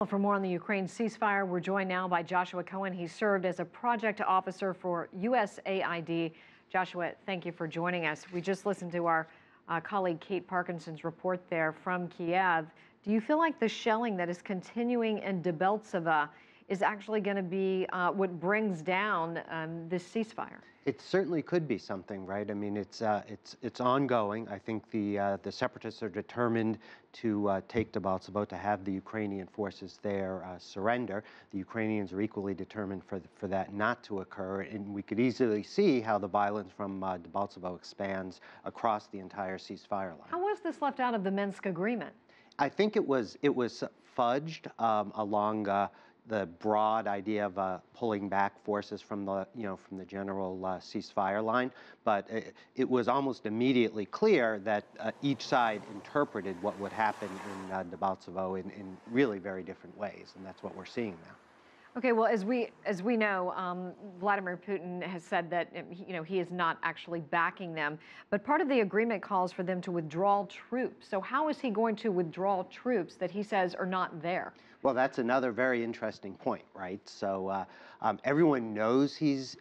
Well, for more on the Ukraine ceasefire, we're joined now by Joshua Cohen. He served as a project officer for USAID. Joshua, thank you for joining us. We just listened to our colleague Kate Parkinson's report there from Kiev. Do you feel like the shelling that is continuing in Debaltseve is actually going to be what brings down this ceasefire? It certainly could be something, right? I mean, it's ongoing. I think the separatists are determined to take Debaltseve, to have the Ukrainian forces there surrender. The Ukrainians are equally determined for that not to occur, and we could easily see how the violence from Debaltseve expands across the entire ceasefire line. How was this left out of the Minsk agreement? I think it was fudged along the broad idea of pulling back forces from the general ceasefire line, but it was almost immediately clear that each side interpreted what would happen in Debaltseve in really very different ways, and that's what we're seeing now. Okay, well, as we know, Vladimir Putin has said that he is not actually backing them, but part of the agreement calls for them to withdraw troops. So how is he going to withdraw troops that he says are not there? Well, that's another very interesting point, right? So everyone knows he's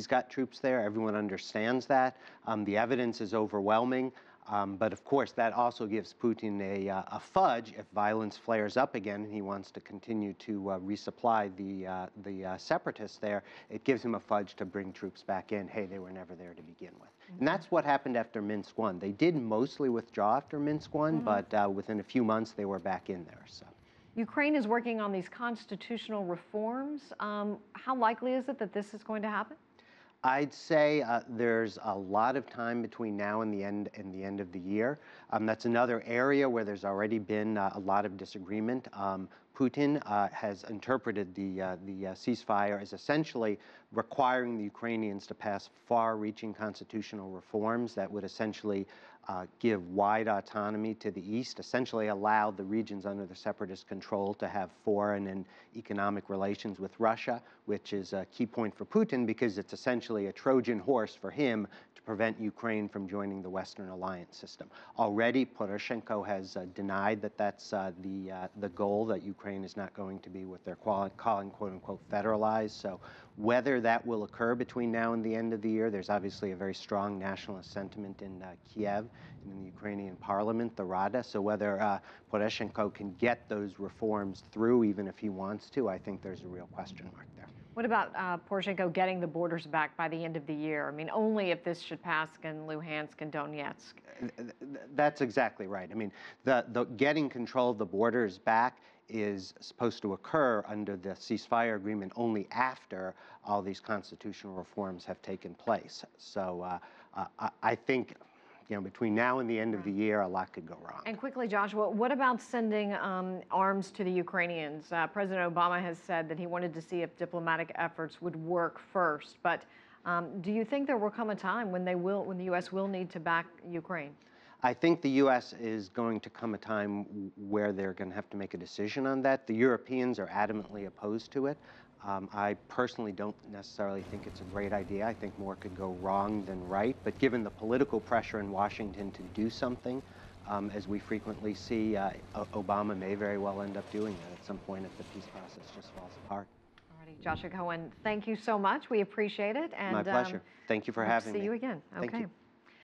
got troops there. Everyone understands that. The evidence is overwhelming. But of course, that also gives Putin a fudge if violence flares up again and he wants to continue to resupply the separatists there. It gives him a fudge to bring troops back in. Hey, they were never there to begin with. And that's what happened after Minsk I. They did mostly withdraw after Minsk I, but within a few months they were back in there. So. Ukraine is working on these constitutional reforms. How likely is it that this is going to happen? I'd say there's a lot of time between now and the end of the year. That's another area where there's already been a lot of disagreement. Putin has interpreted the ceasefire as essentially requiring the Ukrainians to pass far-reaching constitutional reforms that would essentially give wide autonomy to the east, essentially allow the regions under the separatist control to have foreign and economic relations with Russia, which is a key point for Putin because it's essentially a Trojan horse for him to prevent Ukraine from joining the Western alliance system. Already, Poroshenko has denied that that's the goal, that Ukraine is not going to be what they're calling quote-unquote federalized. So whether that will occur between now and the end of the year, there's obviously a very strong nationalist sentiment in Kiev and in the Ukrainian parliament, the Rada. So whether Poroshenko can get those reforms through, even if he wants to, I think there's a real question mark there. What about Poroshenko getting the borders back by the end of the year? I mean, only if this should pass in Luhansk and Donetsk. That's exactly right. I mean, the getting control of the borders back is supposed to occur under the ceasefire agreement only after all these constitutional reforms have taken place. So I think, between now and the end of the year, a lot could go wrong. And quickly, Joshua, what about sending arms to the Ukrainians? President Obama has said that he wanted to see if diplomatic efforts would work first. But do you think there will come a time when the U.S. will need to back Ukraine? I think the U.S. is going to come a time where they're going to have to make a decision on that. The Europeans are adamantly opposed to it. I personally don't necessarily think it's a great idea. I think more could go wrong than right. But given the political pressure in Washington to do something, as we frequently see, Obama may very well end up doing that at some point if the peace process just falls apart. All righty, Joshua Cohen, thank you so much. We appreciate it. And, my pleasure. Thank you for having me. See you again. Okay. Thank you.